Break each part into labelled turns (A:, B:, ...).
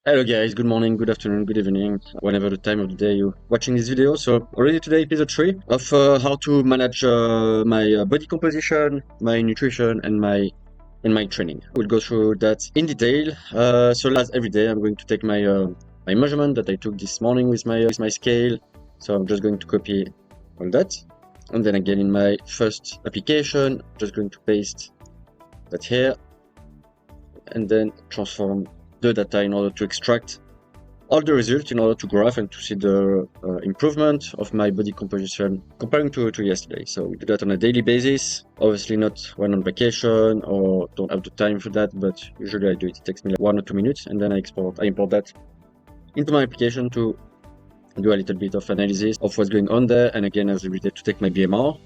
A: Hello guys, good morning, good afternoon, good evening, whenever the time of the day you're watching this video. So already today episode 3 of how to manage my body composition, my nutrition and my training. We'll go through that in detail. So as every day I'm going to take my measurement that I took this morning with my scale. So I'm just going to copy all that. And then again in my first application, just going to paste that here and then transform the data in order to extract all the results in order to graph and to see the improvement of my body composition comparing to yesterday. So we do that on a daily basis, obviously not when on vacation or don't have the time for that, but usually I do it. It takes me like 1 or 2 minutes and then I import that into my application to do a little bit of analysis of what's going on there. And again, as every day, to take my BMR,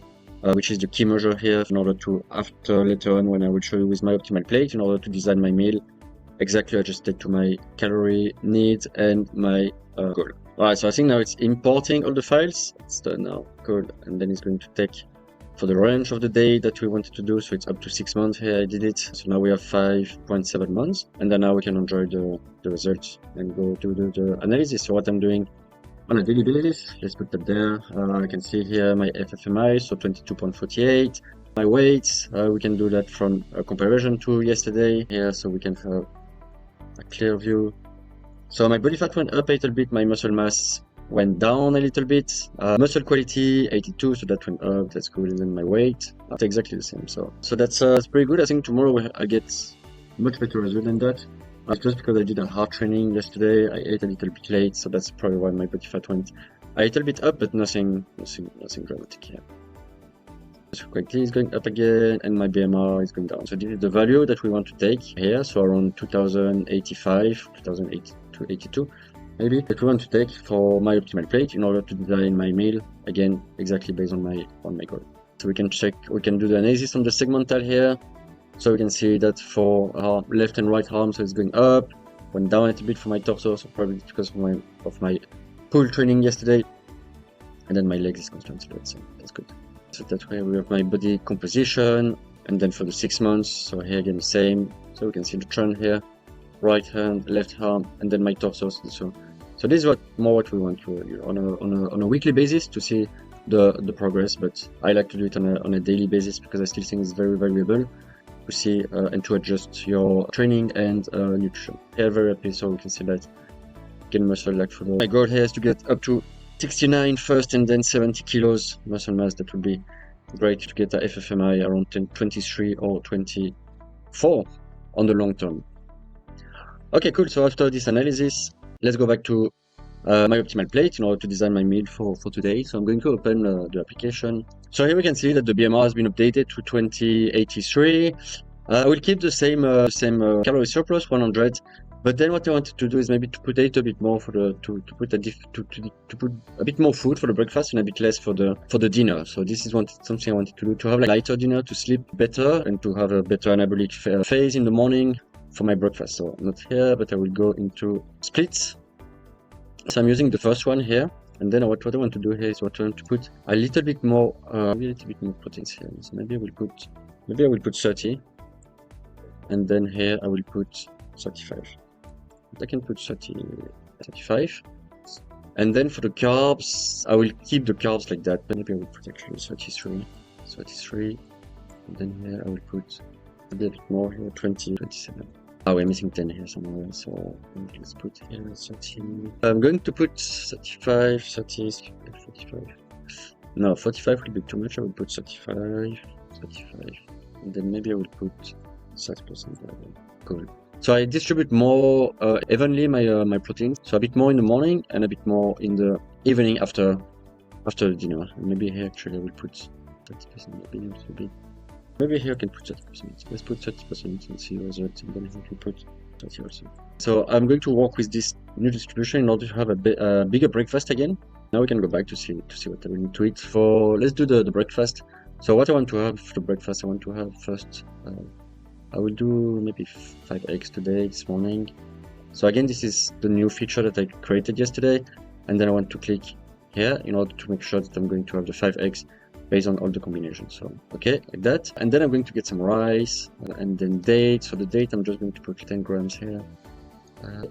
A: which is the key measure here in order to, later on when I will show you with my optimal plate, in order to design my meal exactly adjusted to my calorie needs and my goal. Alright, so I think now it's importing all the files. It's done now, cool. And then it's going to take for the range of the day that we wanted to do. So it's up to 6 months here, I did it. So now we have 5.7 months. And then now we can enjoy the results and go do the analysis. So what I'm doing on a daily basis, let's put that there. I can see here my FFMI, so 22.48. My weights, we can do that from a comparison to yesterday here, so we can have a clear view. So my body fat went up a little bit, my muscle mass went down a little bit. Muscle quality 82, so that went up, that's cool. And then my weight, that's exactly the same. So that's pretty good. I think tomorrow I get much better result than that. Just because I did a hard training yesterday, I ate a little bit late, so that's probably why my body fat went a little bit up, but nothing dramatic here. So quickly is going up again, and my BMR is going down. So this is the value that we want to take here, so around 2085, 2082 maybe, that we want to take for my optimal plate in order to design my meal, again, exactly based on my goal. So we can do the analysis on the segmental here. So we can see that for our left and right arm, so it's going up, went down a little bit for my torso, so probably because of my pull training yesterday. And then my legs is constant, so that's good. So that's where we have my body composition, and then for the 6 months, so here again the same. So we can see the trend here, right hand, left arm, and then my torso. So this is what we want to on a weekly basis to see the progress. But I like to do it on a daily basis because I still think it's very valuable to see and to adjust your training and nutrition. Here, very happy, so we can see that gain muscle like for my goal here is to get up to 69 first and then 70 kilos muscle mass. That would be great to get a FFMI around 23 or 24 on the long term. Okay, cool. So after this analysis, let's go back to my optimal plate in order to design my meal for today. So I'm going to open the application. So here we can see that the BMR has been updated to 2083. I will keep the same calorie surplus 100. But then what I wanted to do is maybe to put a little bit more to put a bit more food for the breakfast and a bit less for the dinner. So this is something I wanted to do, to have like a lighter dinner, to sleep better and to have a better anabolic phase in the morning for my breakfast. So not here, but I will go into splits. So I'm using the first one here, and then what I want to do here is to put a little bit more proteins here. So maybe I will put 30, and then here I will put 35. I can put 35, and then for the carbs, I will keep the carbs like that, but maybe I will put actually 33, and then here I will put a bit more here, 27. Oh, we're missing 10 here somewhere, so let's put here 30. I'm going to put 35, 30, 45. No, 45 will be too much. I will put 35, and then maybe I will put 30%. Cool. So I distribute more evenly my proteins, so a bit more in the morning and a bit more in the evening after the dinner. And maybe here actually I will put 30%. Maybe here I can put 30%. Let's put 30% and see the results, and then I can put 30 also. So I'm going to work with this new distribution in order to have a bigger breakfast again. Now we can go back to see what I will need to eat. Let's do the breakfast. So what I want to have for the breakfast, I want to have first. I will do maybe 5 eggs today, this morning. So again, this is the new feature that I created yesterday. And then I want to click here in order to make sure that I'm going to have the 5 eggs based on all the combinations. So, okay, like that. And then I'm going to get some rice and then dates. For the date, I'm just going to put 10 grams here.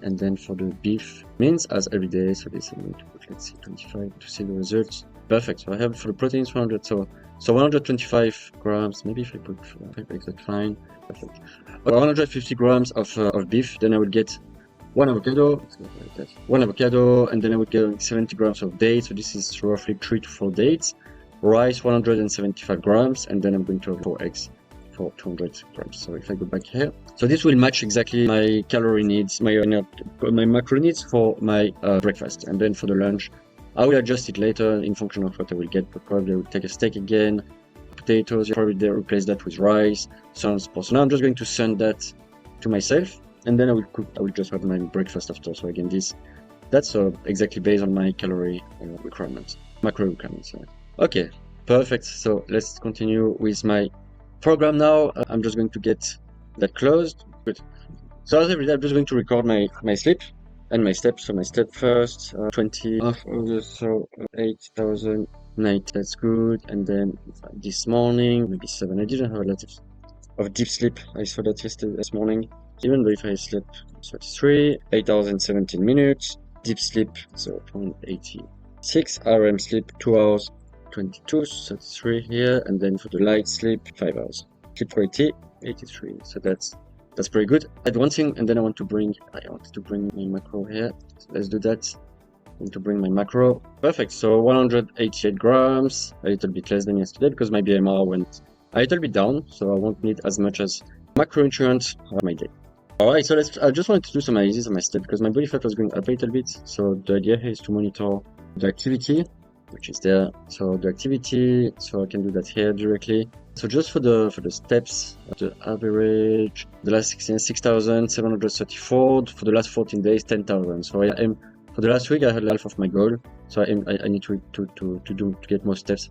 A: And then for the beef means as every day, so this I'm going to put, let's see, 25 to see the results. Perfect. So I have for the proteins 100, so 125 grams. Maybe if I put 5 eggs, that's fine. Perfect. 150 grams of beef. Then I would get one avocado, and then I would get 70 grams of dates. So this is roughly 3 to 4 dates. Rice 175 grams, and then I'm going to have 4 eggs for 200 grams. So if I go back here, so this will match exactly my calorie needs, my macro needs for my breakfast. And then for the lunch, I will adjust it later in function of what I will get, but probably I will take a steak again, potatoes, probably replace that with rice, so on and so forth. So now I'm just going to send that to myself, and then I will just have my breakfast after. So again, that's exactly based on my calorie requirements, macro requirements. Okay, perfect. So let's continue with my program now. I'm just going to get that closed. Good. So as every day, I'm just going to record my sleep and my steps. So my step first, 20 of August, so 8,000 night. That's good. And then this morning, maybe 7. I didn't have a lot of deep sleep. I saw that this morning. Even though if I slept 33, 8,017 minutes. Deep sleep, so 86. RM sleep, 2 hours. 22, so 3 here, and then for the light sleep, 5 hours. Sleep quality, 83. So that's pretty good. I had one thing, and then I wanted to bring my macro here. So let's do that. I want to bring my macro. Perfect. So 188 grams, a little bit less than yesterday because my BMR went a little bit down. So I won't need as much as macronutrients on my day. Alright, so I just wanted to do some analysis on my step because my body fat was going up a little bit. So the idea here is to monitor the activity, which is there. So the activity, so I can do that here directly. So just for the steps, the average, the last 6,734, for the last 14 days, 10,000. So I aim, for the last week I had half of my goal. So I need to get more steps.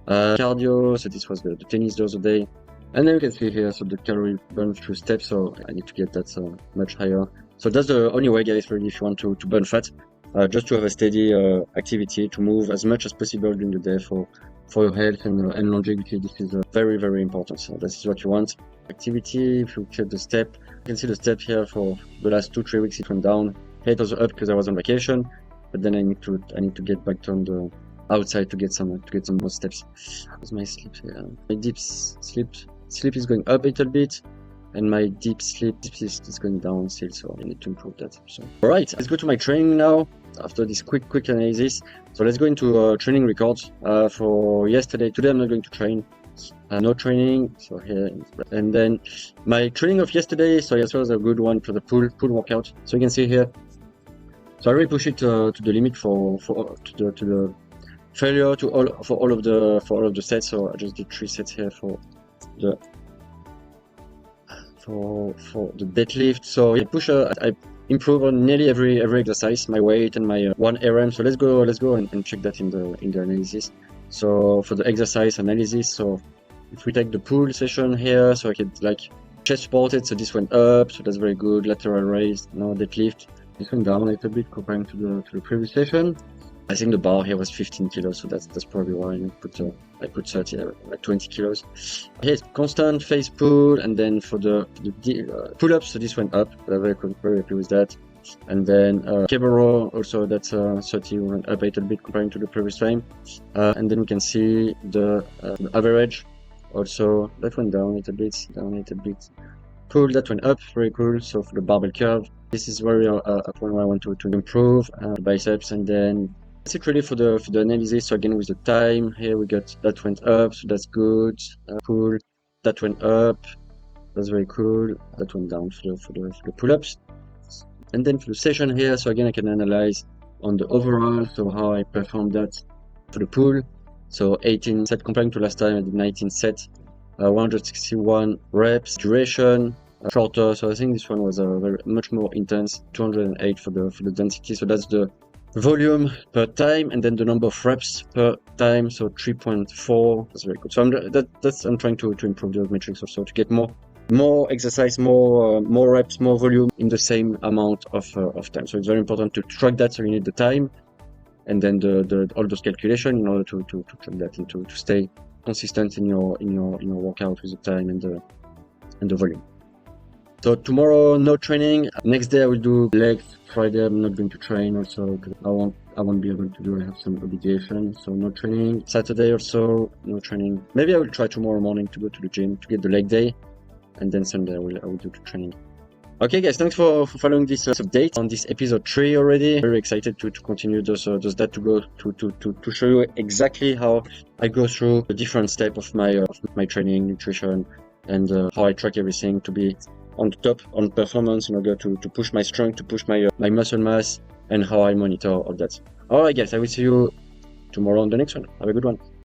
A: Cardio, so this was the tennis the other day. And then you can see here, so the calorie burn through steps, so I need to get that much higher. So that's the only way, guys, really, if you want to burn fat. Just to have a steady activity, to move as much as possible during the day for your health and longevity. This is very, very important. So this is what you want. Activity, if you check the step, you can see the step here for the last 2-3 weeks it went down. Here it was up because I was on vacation, but then I need to get back on the outside to get some more steps. How's my sleep here? My deep sleep is going up a little bit. And my deep sleep is going down still, so I need to improve that. So, alright, let's go to my training now, after this quick analysis. So let's go into training records for yesterday. Today I'm not going to train, no training, so here. And then my training of yesterday, so yesterday was a good one for the pool workout. So you can see here, so I really push it to the limit to the failure for all of the sets. So I just did 3 sets here for the deadlift. So I improve on nearly every exercise, my weight and my 1 RM. So let's go and check that in the analysis. So for the exercise analysis, so if we take the pull session here, so I can like chest supported, so this went up, so that's very good. Lateral raise, now deadlift, this went down a little bit comparing to the previous session. I think the bar here was 15 kilos, so that's probably why I put 30, like 20 kilos. Here's constant face pull, and then for the pull-ups, so this went up, but I'm very happy with that. And then cable row, also that's 30, went up a little bit comparing to the previous time. And then we can see the average, also that went down a little bit, Pull, that went up, very cool. So for the barbell curve, this is where a point where I want to improve biceps. And then that's it really for the analysis. So again with the time here we got that went up, so that's good. Pull, that went up, that's very cool. That went down for the pull-ups. And then for the session here, so again I can analyze on the overall, so how I performed that for the pull. So 18 set comparing to last time I did 19 sets, 161 reps, duration shorter. So I think this one was much more intense, 208 for the density. So that's the volume per time, and then the number of reps per time, so 3.4. That's very good. So I'm trying to improve the metrics also to get more exercise, more reps, more volume in the same amount of time. So it's very important to track that. So you need the time, and then all those calculations in order to track that and to stay consistent in your workout with the time and the volume. So tomorrow, no training. Next day I will do legs. Friday I'm not going to train also because I won't be able to do. I have some obligation, so no training. Saturday also no training. Maybe I will try tomorrow morning to go to the gym to get the leg day, and then Sunday I will do the training. Okay, guys, thanks for following this update on this episode 3 already. Very excited to continue those that to go to show you exactly how I go through the different steps of my training, nutrition, and how I track everything to be on the top on performance in order to push my strength, to push my muscle mass, and how I monitor all that. Alright, guys, I will see you tomorrow on the next one. Have a good one.